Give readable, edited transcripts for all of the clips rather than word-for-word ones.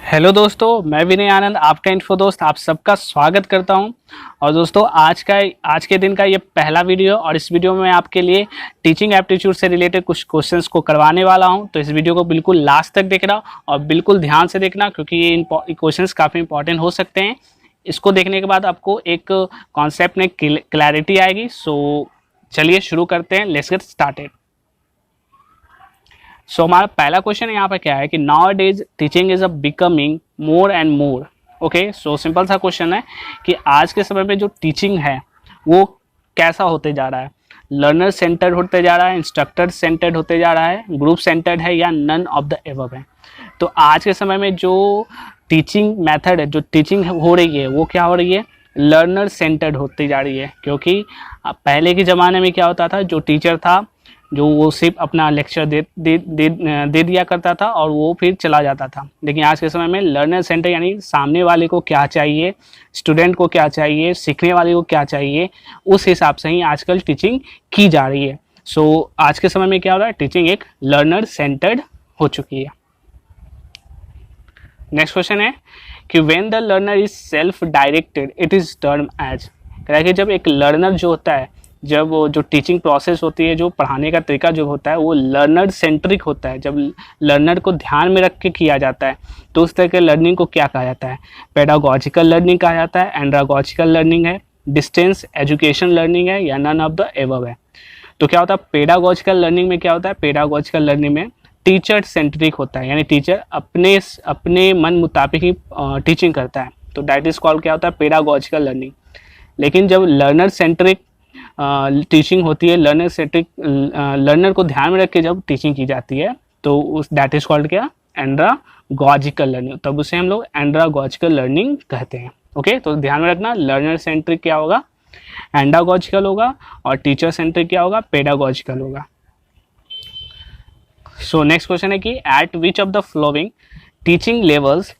Hello दोस्तों, मैं विनय आनंद आपका इन्फो दोस्त आप सबका स्वागत करता हूं। और दोस्तों आज के दिन का ये पहला वीडियो और इस वीडियो में मैं आपके लिए टीचिंग एप्टीट्यूड से रिलेटेड कुछ क्वेश्चंस को करवाने वाला हूं। तो इस वीडियो को बिल्कुल लास्ट तक देखना और बिल्कुल ध्यान से देखना, क्योंकि ये क्वेश्चंस काफ़ी इंपॉर्टेंट हो सकते हैं। इसको देखने के बाद आपको एक कॉन्सेप्ट में क्लैरिटी आएगी। सो चलिए शुरू करते हैं, लेट्स गेट स्टार्टेड। सो हमारा पहला क्वेश्चन यहाँ पर क्या है कि now days teaching is a becoming more and more. Okay, so simple सा क्वेश्चन है कि आज के समय में जो टीचिंग है वो कैसा होते जा रहा है। लर्नर सेंटर्ड होते जा रहा है, इंस्ट्रक्टर सेंटर्ड होते जा रहा है, ग्रुप सेंटर्ड है, या नन ऑफ द एबव है। तो आज के समय में जो टीचिंग मेथड है, जो टीचिंग हो रही है, वो क्या हो रही है, लर्नर सेंटर्ड होती जा रही है। क्योंकि पहले के ज़माने में क्या होता था, जो टीचर था जो वो सिर्फ अपना लेक्चर दे दिया करता था और वो फिर चला जाता था। लेकिन आज के समय में लर्नर सेंटर यानी सामने वाले को क्या चाहिए, स्टूडेंट को क्या चाहिए, सीखने वाले को क्या चाहिए, उस हिसाब से ही आजकल टीचिंग की जा रही है। सो आज के समय में क्या हो रहा है, टीचिंग एक लर्नर सेंटर्ड हो चुकी है। नेक्स्ट क्वेश्चन है कि when the learner is self directed it is term as. कह रहा है कि जब एक लर्नर जो होता है, जब वो जो टीचिंग प्रोसेस होती है, जो पढ़ाने का तरीका जो होता है, वो लर्नर सेंट्रिक होता है। जब लर्नर को ध्यान में रख के किया जाता है तो उस तरह के लर्निंग को क्या कहा जाता है, पेडागोजिकल लर्निंग कहा जाता है, एंड्रागोजिकल लर्निंग है, डिस्टेंस एजुकेशन लर्निंग है, या नन ऑफ द एबव है। तो क्या होता है पेडागोजिकल लर्निंग में, क्या होता है पेडागोजिकल लर्निंग में टीचर सेंट्रिक होता है, यानी टीचर अपने मन मुताबिक ही टीचिंग करता है। तो दैट इज कॉल्ड क्या होता है, पेडागोजिकल लर्निंग। लेकिन जब लर्नर सेंट्रिक टीचिंग होती है, लर्नर सेंट्रिक लर्नर को ध्यान में रख के जब टीचिंग की जाती है, तो उस दैट इज कॉल्ड क्या, एंड्रागोजिकल लर्निंग। तब उसे हम लोग एंड्रागोजिकल लर्निंग कहते हैं। ओके, तो ध्यान में रखना, लर्नर सेंट्रिक क्या होगा, एंड्रागोजिकल होगा, और टीचर सेंट्रिक क्या होगा, पेडागोजिकल होगा। सो नेक्स्ट क्वेश्चन है कि at which of the following teaching levels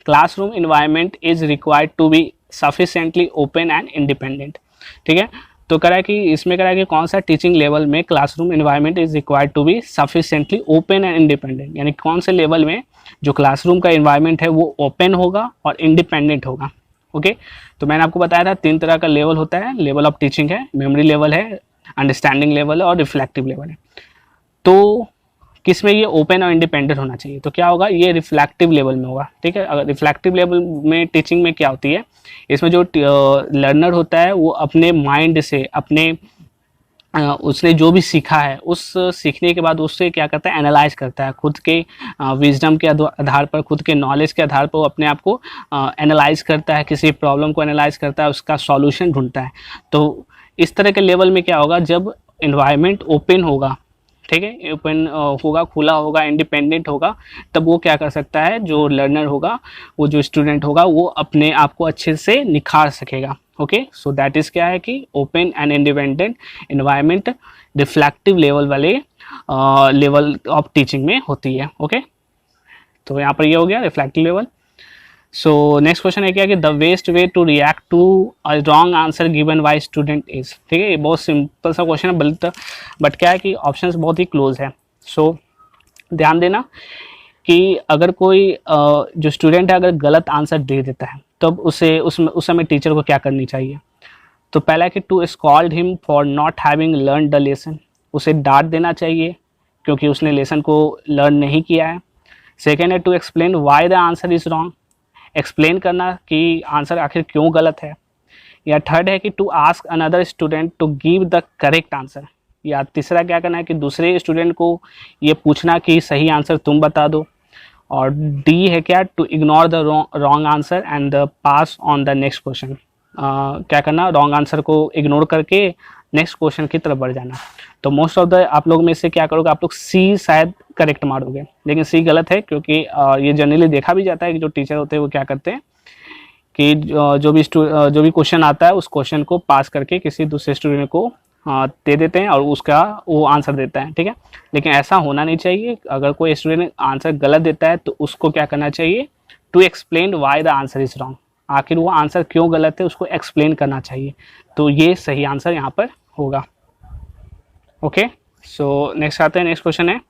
classroom environment is required to be sufficiently open and independent. ठीक है, तो कह रहा है कि इसमें कह रहा है कि कौन सा टीचिंग लेवल में classroom environment is required to be sufficiently open and independent, यानी कौन से लेवल में जो क्लासरूम का इन्वायरमेंट है वो ओपन होगा और इंडिपेंडेंट होगा। ओके, तो मैंने आपको बताया था 3 तरह का लेवल होता है, लेवल ऑफ टीचिंग है, मेमोरी लेवल है, अंडरस्टैंडिंग लेवल है, और रिफ्लेक्टिव लेवल है। तो किस में ये ओपन और इंडिपेंडेंट होना चाहिए, तो क्या होगा, ये रिफ्लेक्टिव लेवल में होगा। ठीक है, अगर रिफ्लेक्टिव लेवल में टीचिंग में क्या होती है, इसमें जो लर्नर होता है वो अपने माइंड से, अपने उसने जो भी सीखा है उस सीखने के बाद उससे क्या करता है, एनालाइज करता है, खुद के विजडम के आधार पर, खुद के नॉलेज के आधार पर वो अपने आप को एनालाइज करता है, किसी प्रॉब्लम को एनालाइज करता है, उसका सॉल्यूशन ढूंढता है। तो इस तरह के लेवल में क्या होगा, जब इन्वायरमेंट ओपन होगा, ठीक है, ओपन होगा, खुला होगा, इंडिपेंडेंट होगा, तब वो क्या कर सकता है, जो लर्नर होगा, वो जो स्टूडेंट होगा, वो अपने आप को अच्छे से निखार सकेगा। ओके, सो दैट इज क्या है कि open and independent environment reflective level वाले लेवल ऑफ टीचिंग में होती है। ओके, तो यहाँ पर ये हो गया reflective level. So next question है क्या कि the best way to react to a wrong answer given by student is. ठीक है, ये बहुत सिंपल सा क्वेश्चन है, बट क्या है कि ऑप्शंस बहुत ही क्लोज है। सो ध्यान देना कि अगर कोई जो स्टूडेंट है अगर गलत आंसर दे देता है तब उसे उस समय टीचर को क्या करनी चाहिए। तो पहला है कि to scold him for not having learn the lesson, उसे डांट देना चाहिए क्योंकि उसने लेसन को लर्न नहीं किया है। सेकेंड है to explain why the answer is wrong, explain करना कि आंसर आखिर क्यों गलत है। या थर्ड है कि to ask another student to give the correct answer, या तीसरा क्या करना है कि दूसरे स्टूडेंट को ये पूछना कि सही आंसर तुम बता दो। और डी है क्या, to ignore the wrong answer and pass on the next question, क्या करना, रॉन्ग आंसर को इग्नोर करके नेक्स्ट क्वेश्चन की तरफ बढ़ जाना। तो मोस्ट ऑफ द आप लोग में से क्या करोगे, आप लोग सी शायद करेक्ट मारोगे, लेकिन सी गलत है, क्योंकि ये जनरली देखा भी जाता है कि जो टीचर होते हैं वो क्या करते हैं कि जो भी क्वेश्चन आता है उस क्वेश्चन को पास करके किसी दूसरे स्टूडेंट को दे देते हैं और उसका वो आंसर देता है। ठीक है, लेकिन ऐसा होना नहीं चाहिए। अगर कोई स्टूडेंट आंसर गलत देता है तो उसको क्या करना चाहिए, to explain why the answer is wrong, आखिर वो आंसर क्यों गलत है उसको एक्सप्लेन करना चाहिए। तो ये सही आंसर यहाँ पर होगा। ओके, सो नेक्स्ट आते हैं, नेक्स्ट क्वेश्चन है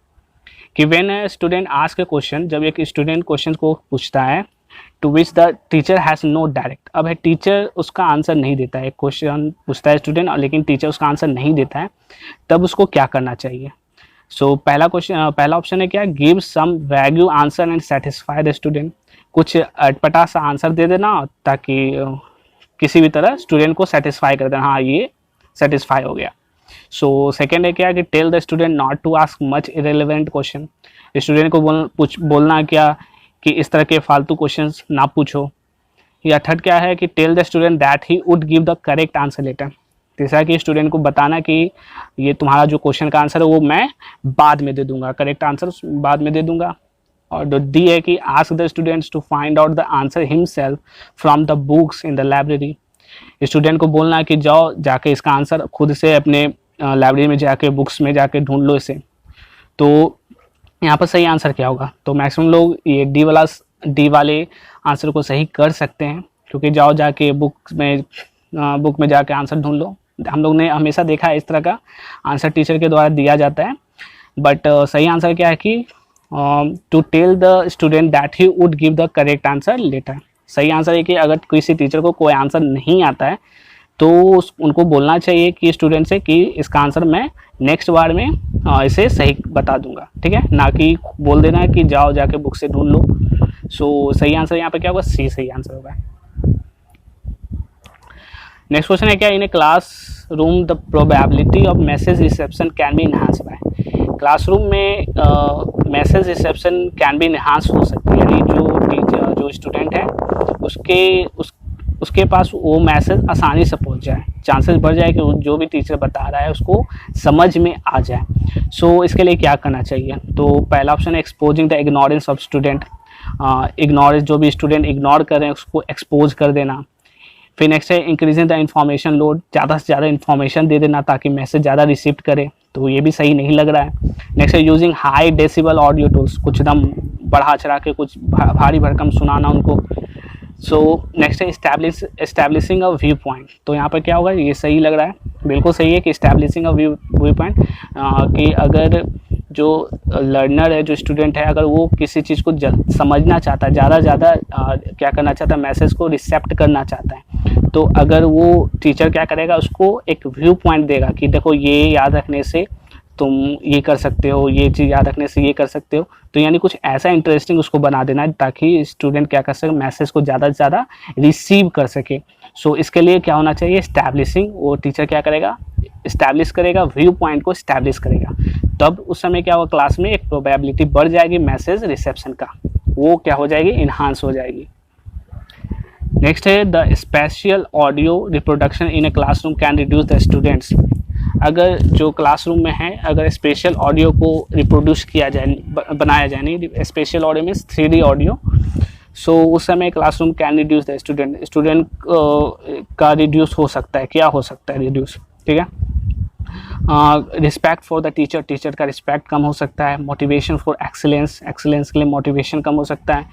कि when a student ask a question, जब एक स्टूडेंट क्वेश्चन को पूछता है to which the teacher has no direct, अब है टीचर उसका आंसर नहीं देता है, क्वेश्चन पूछता है स्टूडेंट और लेकिन टीचर उसका आंसर नहीं देता है, तब उसको क्या करना चाहिए। सो पहला ऑप्शन है क्या, give some vague answer and satisfy the student, कुछ अटपटा सा आंसर दे देना ताकि किसी भी तरह स्टूडेंट को सेटिस्फाई कर देना, हाँ ये सेटिस्फाई हो गया। सो सेकेंड है क्या कि tell the student not to ask much irrelevant question, student को बोलना क्या कि इस तरह के फालतू क्वेश्चंस ना पूछो। या थर्ड क्या है कि tell the student that he would give the correct answer later, तीसरा कि स्टूडेंट को बताना कि ये तुम्हारा जो क्वेश्चन का आंसर है वो मैं बाद में दे दूंगा, करेक्ट आंसर बाद में दे दूंगा। और जो डी है कि ask the students to find out the answer himself from the books in the library, student को बोलना कि जाओ जाके इसका आंसर खुद से अपने लाइब्रेरी में जाके बुक्स में जाके ढूंढ लो इसे। तो यहाँ पर सही आंसर क्या होगा, तो मैक्सिमम लोग ये डी वाले आंसर को सही कर सकते हैं, क्योंकि जाओ जाके बुक में जाके आंसर ढूंढ लो। हम लोग ने हमेशा देखा है इस तरह का आंसर टीचर के द्वारा दिया जाता है, बट सही आंसर क्या है कि to tell the student that he would give the correct answer letter. सही आंसर है कि अगर किसी टीचर को कोई आंसर नहीं आता है तो उनको बोलना चाहिए कि स्टूडेंट से कि इसका आंसर मैं नेक्स्ट बार में इसे सही बता दूंगा, ठीक है, ना कि बोल देना कि जाओ जाके बुक से ढूंढ लो। सो सही आंसर यहाँ पे क्या होगा, सी सही आंसर होगा। नेक्स्ट क्वेश्चन है क्या, in a classroom the probability of message reception can be enhance by, classroom में message reception can be enhance हो सकती है, यानी जो स्टूडेंट है उसके पास वो मैसेज आसानी से पहुंच जाए, चांसेस बढ़ जाए कि जो भी टीचर बता रहा है उसको समझ में आ जाए। सो इसके लिए क्या करना चाहिए, तो पहला ऑप्शन है exposing the ignorance of student, ignorance जो भी स्टूडेंट इग्नोर कर रहे हैं उसको एक्सपोज कर देना। फिर नेक्स्ट है इंक्रीजिंग द इन्फॉर्मेशन लोड, ज़्यादा से ज़्यादा इन्फॉर्मेशन दे देना ताकि मैसेज ज़्यादा रिसीव करे, तो ये भी सही नहीं लग रहा है। नेक्स्ट है using high decibel audio tools, कुछ एकदम बढ़ा चढ़ा के कुछ भारी भरकम सुनाना उनको। सो नेक्स्ट है एस्टैब्लिशिंग अ व्यू पॉइंट, तो यहाँ पर क्या होगा, ये सही लग रहा है, बिल्कुल सही है कि एस्टैब्लिशिंग अ व्यू पॉइंट, कि अगर जो लर्नर है, जो स्टूडेंट है, अगर वो किसी चीज़ को समझना चाहता है, ज़्यादा क्या करना चाहता है, मैसेज को रिसेप्ट करना चाहता है, तो अगर वो टीचर क्या करेगा, उसको एक व्यू पॉइंट देगा कि देखो ये याद रखने से तुम ये कर सकते हो, ये चीज़ याद रखने से ये कर सकते हो, तो यानी कुछ ऐसा इंटरेस्टिंग उसको बना देना है ताकि स्टूडेंट क्या कर सके, मैसेज को ज़्यादा से ज़्यादा रिसीव कर सके। सो इसके लिए क्या होना चाहिए, इस्टेब्लिशिंग, वो टीचर क्या करेगा, इस्टेब्लिश करेगा, व्यू पॉइंट को इस्टेब्लिश करेगा, तब उस समय क्या होगा, क्लास में एक प्रोबेबिलिटी बढ़ जाएगी मैसेज रिसेप्शन का, वो क्या हो जाएगी, इन्हांस हो जाएगी। नेक्स्ट है the special audio reproduction in a classroom can reduce the students, अगर जो क्लासरूम में है अगर स्पेशल ऑडियो को रिप्रोड्यूस किया जाए, बनाया जाए, नहीं special audio means 3D audio, so उस समय classroom can reduce the student का रिड्यूस हो सकता है, क्या हो सकता है रिड्यूस, ठीक है। रिस्पेक्ट फॉर द टीचर का रिस्पेक्ट कम हो सकता है, मोटिवेशन फॉर एक्सीलेंस के लिए मोटिवेशन कम हो सकता है,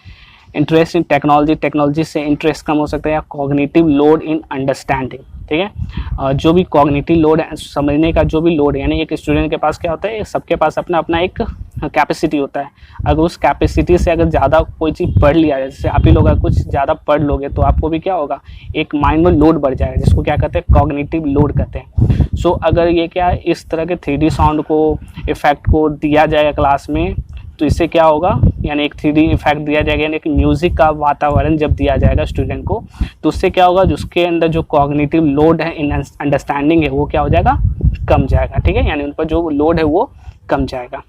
इंटरेस्ट इन टेक्नोलॉजी से इंटरेस्ट कम हो सकता है, या कॉग्निटिव लोड इन अंडरस्टैंडिंग, ठीक है, जो भी कॉग्निटिव लोड है, समझने का जो भी लोड है, यानी एक स्टूडेंट के पास क्या होता है, सबके पास अपना अपना एक कैपेसिटी होता है, अगर उस कैपेसिटी से अगर ज़्यादा कोई चीज़ पढ़ लिया है, जैसे आप ही लोग अगर कुछ ज़्यादा पढ़ लोगे तो आपको भी क्या होगा, एक माइंड में लोड बढ़ जाएगा, जिसको क्या कहते हैं, कॉग्निटिव लोड कहते हैं। सो अगर ये क्या इस तरह के 3D साउंड को, इफेक्ट को दिया जाएगा क्लास में, तो इससे क्या होगा, यानी एक 3D इफेक्ट दिया जाएगा, यानी एक म्यूज़िक का वातावरण जब दिया जाएगा स्टूडेंट को, तो उससे क्या होगा, जिसके अंदर जो कॉग्निटिव लोड है, इन अंडरस्टैंडिंग है, वो क्या हो जाएगा, कम जाएगा, ठीक है, यानी उन पर जो लोड है वो कम जाएगा।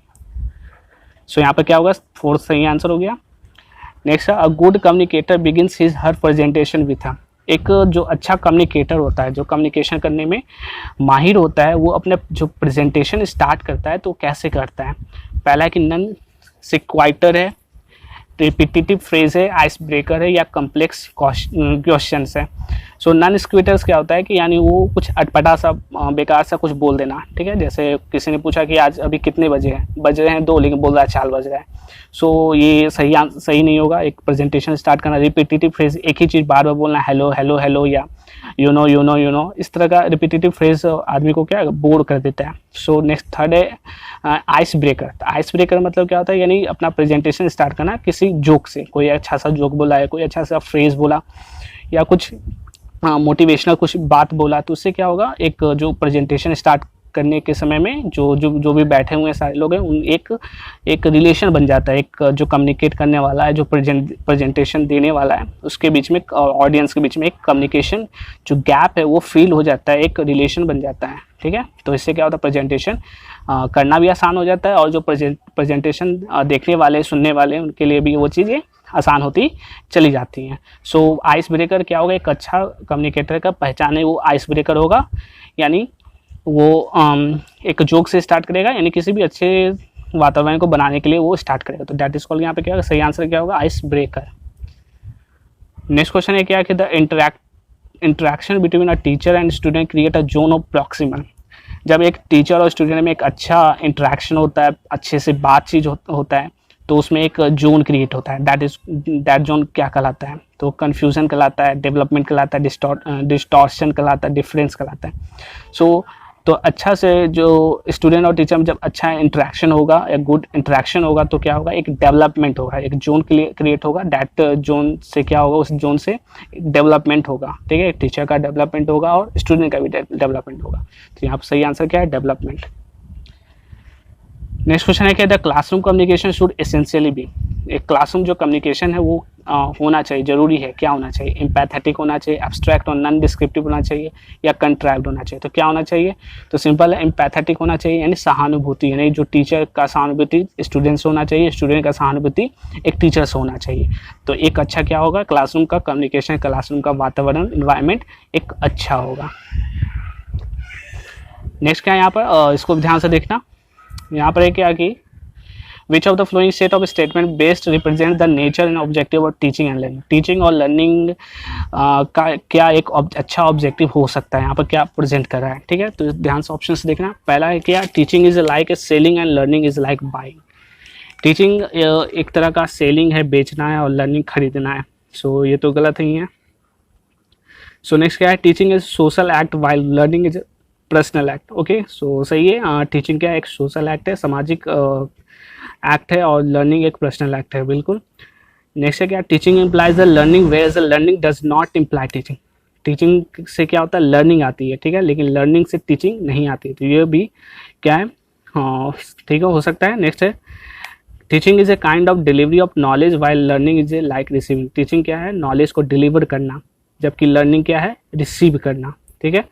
सो यहाँ पर क्या होगा, फोर्थ सही आंसर हो गया। Next, a good communicator begins his her presentation with a, एक जो अच्छा कम्युनिकेटर होता है, जो कम्युनिकेशन करने में माहिर होता है, वो अपने जो प्रेजेंटेशन स्टार्ट करता है तो कैसे करता है, पहला है कि नन सिक्वाइटर है, रिपीटिटिव फ्रेज है, आइस ब्रेकर है, या कम्प्लेक्स क्वेश्चंस है। सो नन स्क्विटर्स क्या होता है कि यानी वो कुछ अटपटा सा बेकार सा कुछ बोल देना, ठीक है, जैसे किसी ने पूछा कि आज अभी कितने बजे हैं, बज रहे हैं 2, लेकिन बोल रहा है 4 बज रहा है, सो ये सही नहीं होगा। एक प्रेजेंटेशन स्टार्ट करना, रिपीटिटिव फ्रेज, एक ही चीज़ बार बार बोलना, हेलो हेलो, या यू नो, इस तरह का रिपीटिटिव फ्रेज आदमी को क्या बोर कर देता है। सो नेक्स्ट थर्ड है आइस ब्रेकर। आइस ब्रेकर मतलब क्या होता है, यानी अपना प्रेजेंटेशन स्टार्ट करना किसी जोक से, कोई अच्छा सा जोक बोला है, कोई अच्छा सा फ्रेज बोला या कुछ मोटिवेशनल कुछ बात बोला, तो उससे क्या होगा, एक जो प्रेजेंटेशन स्टार्ट करने के समय में जो भी बैठे हुए सारे लोग हैं उन एक रिलेशन बन जाता है, एक जो कम्युनिकेट करने वाला है, जो प्रेजेंटेशन देने वाला है, उसके बीच में ऑडियंस के बीच में एक कम्युनिकेशन जो गैप है वो फील हो जाता है, एक रिलेशन बन जाता है, ठीक है। तो इससे क्या होता है, प्रेजेंटेशन करना भी आसान हो जाता है और जो प्रेजेंटेशन देखने वाले सुनने वाले उनके लिए भी वो चीज़ें आसान होती चली जाती हैं। सो आइस ब्रेकर क्या होगा, एक अच्छा कम्युनिकेटर का पहचान है वो आइस ब्रेकर होगा, यानी वो एक जोक से स्टार्ट करेगा, यानी किसी भी अच्छे वातावरण को बनाने के लिए वो स्टार्ट करेगा। तो दैट इज कॉल्ड, यहाँ पे क्या होगा, सही आंसर क्या होगा, आइस ब्रेकर। नेक्स्ट क्वेश्चन है क्या कि the interaction between a teacher and student create a zone of proximal. जब एक टीचर और स्टूडेंट में एक अच्छा इंटरेक्शन होता है, अच्छे से बातचीत होता है, तो उसमें एक जोन क्रिएट होता है। दैट जोन क्या कहलाता है, तो कन्फ्यूजन कहलाता है, डेवलपमेंट कहलाता है, डिस्टॉर्शन कहलाता है, डिफरेंस कहलाता है। सो तो अच्छा से जो स्टूडेंट और टीचर में जब अच्छा इंटरेक्शन होगा, एक गुड इंटरेक्शन होगा, तो क्या होगा, एक डेवलपमेंट होगा, एक जोन क्रिएट होगा। दैट जोन से क्या होगा, उस जोन से डेवलपमेंट होगा, ठीक है। टीचर का डेवलपमेंट होगा और स्टूडेंट का भी डेवलपमेंट होगा। तो यहाँ पर सही आंसर क्या है, डेवलपमेंट। नेक्स्ट क्वेश्चन है कि the classroom communication should essentially be. एक क्लासरूम जो कम्युनिकेशन है वो होना चाहिए, जरूरी है, क्या होना चाहिए, एम्पैथेटिक होना चाहिए, एब्स्ट्रैक्ट और नॉन डिस्क्रिप्टिव होना चाहिए, या कंट्रैक्ट होना चाहिए। तो क्या होना चाहिए, तो सिंपल है, एम्पैथेटिक होना चाहिए, यानी सहानुभूति, यानी जो टीचर का सहानुभूति स्टूडेंट से होना चाहिए, स्टूडेंट का सहानुभूति एक टीचर से होना चाहिए। तो एक अच्छा क्या होगा, क्लासरूम का कम्युनिकेशन, क्लासरूम का वातावरण, इन्वायरमेंट एक अच्छा होगा। नेक्स्ट क्या है यहाँ पर, इसको ध्यान से देखना। यहाँ पर है क्या कि विच of the flowing set of statement best represent the nature and objective of teaching and learning. Teaching और लर्निंग का क्या एक अच्छा ऑब्जेक्टिव हो सकता है, यहाँ पर क्या प्रेजेंट कर रहा है, ठीक है। तो ध्यान से ऑप्शंस देखना। पहला है क्या, teaching is like a selling and learning is like buying. Teaching एक तरह का सेलिंग है, बेचना है, और लर्निंग खरीदना है। सो ये तो गलत ही है। सो नेक्स्ट क्या है, teaching is social act while learning is personal act. Okay, so सही है। टीचिंग क्या है, एक सोशल एक्ट है, सामाजिक एक्ट है, और लर्निंग एक पर्सनल एक्ट है, बिल्कुल। नेक्स्ट है क्या, teaching implies the learning where the learning does not imply teaching. Teaching से क्या होता है, लर्निंग आती है, ठीक है, लेकिन लर्निंग से टीचिंग नहीं आती। तो ये भी क्या है, हाँ ठीक है, हो सकता है। नेक्स्ट है, teaching is a kind of delivery of knowledge while learning is a like receiving. Teaching क्या है, नॉलेज को डिलीवर करना, जबकि लर्निंग क्या है, रिसीव करना, ठीक है।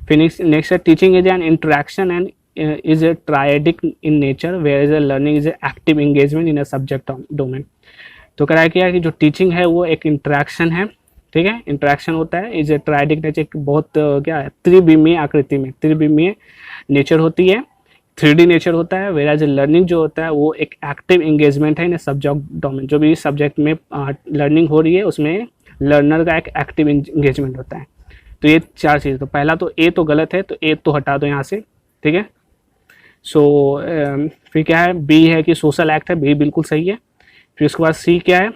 फिर नेक्स्ट है, teaching is an interaction and is a triadic in nature whereas a learning is a active engagement in a subject domain। तो कह रहा है क्या कि जो टीचिंग है वो एक इंटरेक्शन है, ठीक है, इंटरेक्शन होता है, इज ए ट्राइडिक नेचर, एक बहुत क्या है, त्रिविमीय आकृति में, त्रिविमीय नेचर होती है, 3D नेचर होता है। वेराज लर्निंग जो होता है वो एक एक्टिव एंगेजमेंट है इन सब्जेक्ट डोमेन। जो भी सब्जेक्ट में लर्निंग हो रही है उसमें लर्नर का एक एक्टिव एंगेजमेंट होता है। तो ये चार चीज़, तो पहला तो ए तो गलत है, तो ए तो हटा दो यहाँ से, ठीक है। सो फिर क्या है, बी है कि सोशल एक्ट है, बी बिल्कुल सही है। फिर उसके बाद सी क्या है,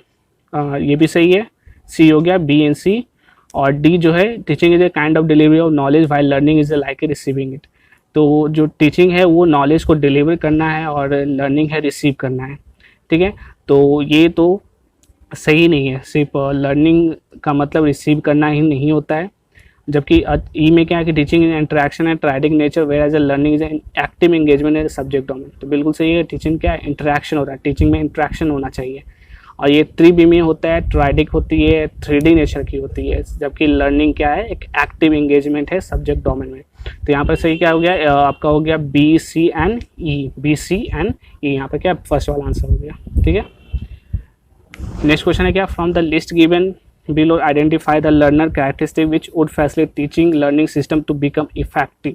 ये भी सही है, सी हो गया, बी एंड सी। और डी जो है, teaching is a kind of delivery of knowledge while learning is a like a receiving it. तो जो टीचिंग है वो नॉलेज को डिलीवर करना है और लर्निंग है रिसीव करना है, ठीक है। तो ये तो सही नहीं है, सिर्फ लर्निंग का मतलब रिसीव करना ही नहीं होता है। जबकि ई में क्या है कि टीचिंग इंटरेक्शन है, triadic nature, whereas a learning is active engagement है सब्जेक्ट डोमेन। तो बिल्कुल सही है, टीचिंग क्या है, इंटरेक्शन हो रहा है, टीचिंग में इंटरेक्शन होना चाहिए। और ये त्रिविमीय होता है, ट्राइडिक होती है, 3D नेचर की होती है, जबकि लर्निंग क्या है, एक एक्टिव एंगेजमेंट है सब्जेक्ट डोमेन में। तो यहाँ पर सही क्या हो गया, आपका हो गया B C and E, B C and E, यहाँ पर क्या फर्स्ट वाला आंसर हो गया, ठीक है। नेक्स्ट क्वेश्चन है क्या, from the list given below identify the learner characteristic which would facilitate teaching learning system to become effective।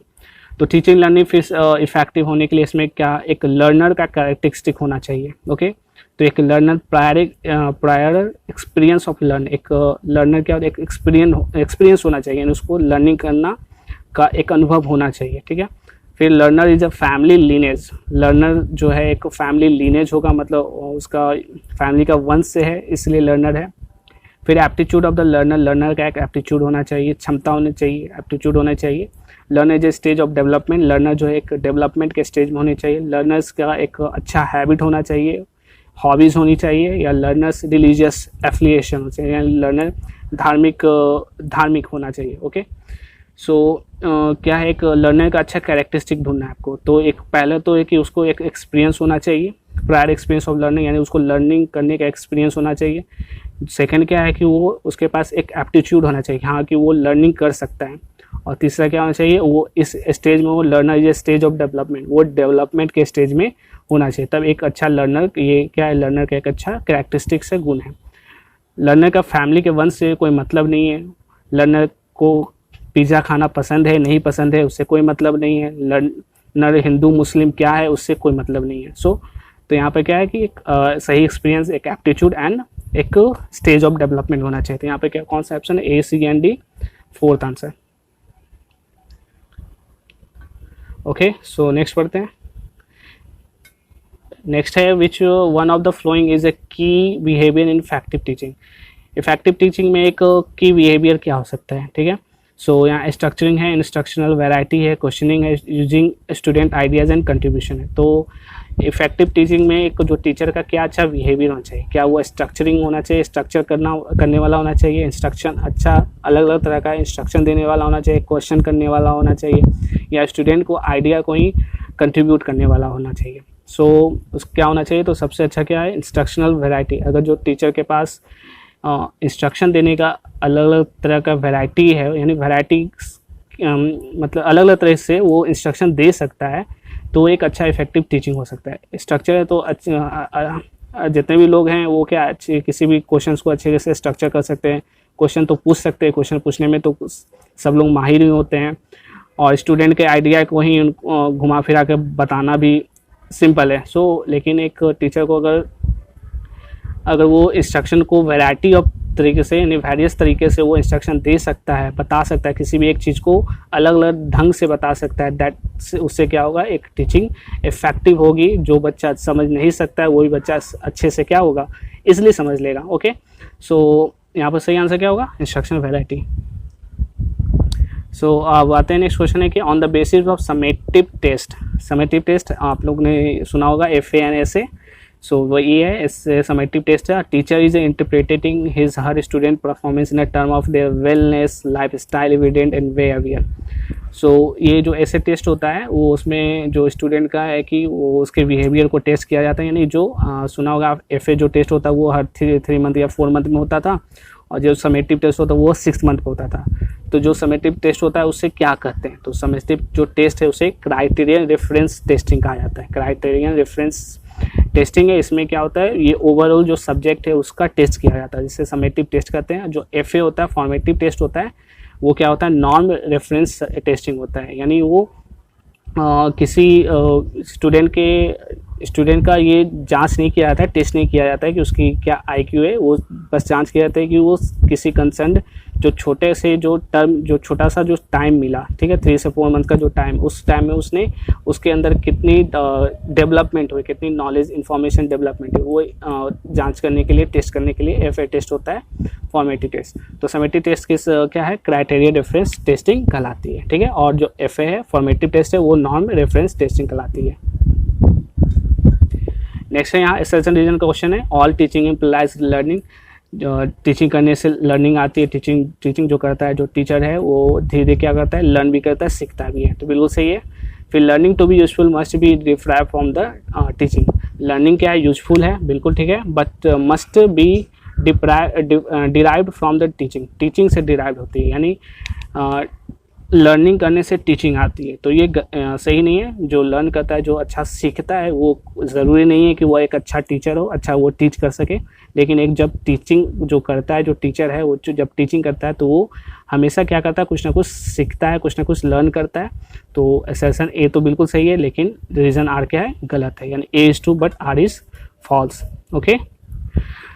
तो टीचिंग लर्निंग फिर इफेक्टिव होने के लिए इसमें क्या, एक लर्नर का कैरेक्टरिस्टिक होना चाहिए, ओके। तो एक learner prior experience of learn, एक लर्नर क्या होता है, एक एक्सपीरियंस होना चाहिए, उसको लर्निंग करना का एक अनुभव होना चाहिए, ठीक है। फिर learner is a family lineage, learner जो है एक फैमिली लीनेज होगा, मतलब उसका फैमिली का वंश से है इसलिए लर्नर है। फिर aptitude of the learner, learner का एक एप्टीट्यूड होना चाहिए, क्षमता होनी चाहिए, एप्टीट्यूड होना चाहिए। Learn as a stage of development, learner जो है एक डेवलपमेंट के स्टेज में होनी चाहिए, लर्नर्स का एक अच्छा हैबिट होना चाहिए, हॉबीज़ होनी चाहिए, या लर्नर्स रिलीजियस एफिलिएशन होना चाहिए, या लर्नर धार्मिक होना चाहिए। ओके, सो क्या है, एक लर्नर का अच्छा कैरेक्टरिस्टिक ढूंढना है आपको। तो एक पहले तो है कि उसको एक एक्सपीरियंस होना चाहिए, प्रायर एक्सपीरियंस ऑफ लर्निंग, यानी उसको लर्निंग करने का एक्सपीरियंस होना चाहिए। सेकंड क्या है कि वो उसके पास एक एप्टीट्यूड होना चाहिए, हाँ कि वो लर्निंग कर सकता है। और तीसरा क्या होना चाहिए, वो इस स्टेज में, वो learner is stage of development, वो डेवलपमेंट के स्टेज में होना चाहिए, तब एक अच्छा लर्नर, ये क्या है, लर्नर का एक अच्छा कैरेक्टरिस्टिक से गुण है। लर्नर का फैमिली के वंश से कोई मतलब नहीं है, लर्नर को पिज़्ज़ा खाना पसंद है नहीं पसंद है उससे कोई मतलब नहीं है, लर्नर हिंदू मुस्लिम क्या है उससे कोई मतलब नहीं है। सो तो यहाँ पे क्या है कि एक सही एक्सपीरियंस, एक एप्टीट्यूड एंड एक स्टेज ऑफ डेवलपमेंट होना चाहिए। तो यहाँ पे क्या, कौन सा ऑप्शन है, A, C and D, fourth answer. Okay, so next पढ़ते हैं। नेक्स्ट है which one of the following is a key behaviour in effective teaching. Effective teaching में एक की बिहेवियर क्या हो सकता है, ठीक है। सो यहाँ स्ट्रक्चरिंग है, इंस्ट्रक्शनल वैरायटी है, क्वेश्चनिंग है, using student ideas and contribution है। तो इफेक्टिव टीचिंग में एक जो टीचर का क्या अच्छा बिहेवियर होना चाहिए, क्या वो स्ट्रक्चरिंग होना चाहिए, स्ट्रक्चर करने वाला होना चाहिए, इंस्ट्रक्शन अच्छा अलग अलग तरह का इंस्ट्रक्शन देने वाला होना चाहिए, क्वेश्चन करने वाला होना चाहिए, या स्टूडेंट को आइडिया को ही कंट्रीब्यूट करने वाला होना चाहिए। सो क्या होना चाहिए, तो सबसे अच्छा क्या है, इंस्ट्रक्शनल वैरायटी। अगर जो टीचर के पास इंस्ट्रक्शन देने का अलग अलग तरह का वैरायटी है, यानी वैरायटी मतलब अलग अलग तरह से वो इंस्ट्रक्शन दे सकता है, तो एक अच्छा इफेक्टिव टीचिंग हो सकता है। स्ट्रक्चर है तो जितने भी लोग हैं वो क्या अच्छे किसी भी क्वेश्चंस को अच्छे से स्ट्रक्चर कर सकते हैं, क्वेश्चन तो पूछ सकते हैं, क्वेश्चन पूछने में तो सब लोग माहिर ही होते हैं, और स्टूडेंट के आइडिया को ही घुमा फिरा के बताना भी सिंपल है। सो लेकिन एक टीचर को अगर वो इंस्ट्रक्शन को वैरायटी ऑफ तरीके से, यानी वेरियस तरीके से वो इंस्ट्रक्शन दे सकता है, बता सकता है, किसी भी एक चीज़ को अलग अलग ढंग से बता सकता है, दैट उससे क्या होगा, एक टीचिंग इफेक्टिव होगी। जो बच्चा समझ नहीं सकता है वही बच्चा अच्छे से क्या होगा, इसलिए समझ लेगा। ओके, सो यहाँ पर सही आंसर क्या होगा, इंस्ट्रक्शन वैरायटी। सो अब आते हैं नेक्स्ट क्वेश्चन है कि on the basis of summative test. Summative test आप लोग ने सुना होगा, FANSA। सो वो ये है, इससे समेटिव टेस्ट है, teacher is interpreting his her student performance in a term of their wellness, lifestyle, evident and behaviour. So ये जो ऐसे टेस्ट होता है वो उसमें जो स्टूडेंट का है कि वो उसके बिहेवियर को टेस्ट किया जाता है, यानी जो सुना होगा आप, FA जो टेस्ट होता है वो हर 3 मंथ या 4 मंथ में होता था, और जो समेटिव टेस्ट होता है वो 6 मंथ पे होता था। तो जो समेटिव टेस्ट होता है उससे क्या करते हैं, तो समेटिव जो टेस्ट है उसे क्राइटेरियन रेफरेंस टेस्टिंग कहा जाता है। क्राइटेरियन रेफरेंस टेस्टिंग है, इसमें क्या होता है, ये ओवरऑल जो सब्जेक्ट है उसका टेस्ट किया जाता है, जिससे समेटिव टेस्ट करते हैं। जो FA होता है, फॉर्मेटिव टेस्ट होता है, वो क्या होता है, नॉन रेफरेंस टेस्टिंग होता है, यानी वो किसी स्टूडेंट का ये जांच नहीं किया जाता है, टेस्ट नहीं किया जाता है कि उसकी क्या IQ है, वो बस जांच किया जाता है कि वो किसी कंसर्न जो छोटे से जो टर्म, जो छोटा सा जो टाइम मिला, ठीक है, 3 से 4 मंथ का जो टाइम, उस टाइम में उसने उसके अंदर कितनी डेवलपमेंट हुई, कितनी नॉलेज इंफॉर्मेशन डेवलपमेंट हुई, वो जांच करने के लिए, टेस्ट करने के लिए FA टेस्ट होता है, फॉर्मेटिव टेस्ट। तो समेटिव टेस्ट किस क्या है, क्राइटेरिया रेफरेंस टेस्टिंग कहलाती है, ठीक है, और जो FA है, फॉर्मेटिव टेस्ट है, वो नॉन रेफरेंस टेस्टिंग कहलाती है। नेक्स्ट है यहाँ एसेशन रीजन का क्वेश्चन है, all teaching implies learning. Teaching करने से लर्निंग आती है, टीचिंग जो करता है, जो टीचर है वो धीरे धीरे क्या करता है, लर्न भी करता है, सीखता भी है, तो बिल्कुल सही है। फिर learning to be useful must be derived from the teaching. Learning क्या है, यूजफुल है, बिल्कुल ठीक है, but must be derived from the teaching. Teaching से डिराइव्ड होती है, यानी लर्निंग करने से टीचिंग आती है, तो ये सही नहीं है। जो लर्न करता है, जो अच्छा सीखता है, वो ज़रूरी नहीं है कि वो एक अच्छा टीचर हो, अच्छा वो टीच कर सके, लेकिन एक जब टीचिंग जो करता है, जो टीचर है, वो जब टीचिंग करता है तो वो हमेशा क्या करता है, कुछ ना कुछ सीखता है, कुछ ना कुछ लर्न करता है। तो एसेशन A तो बिल्कुल सही है, लेकिन रीज़न R क्या है, गलत है, यानी A is true but R is false. Okay,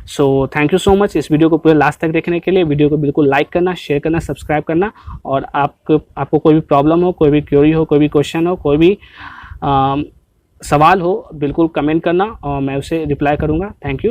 so thank you so much इस वीडियो को पूरे लास्ट तक देखने के लिए। वीडियो को बिल्कुल लाइक करना, शेयर करना, सब्सक्राइब करना, और आपको कोई भी प्रॉब्लम हो, कोई भी क्वेरी हो, कोई भी क्वेश्चन हो, कोई भी सवाल हो, बिल्कुल कमेंट करना और मैं उसे रिप्लाई करूँगा। Thank you.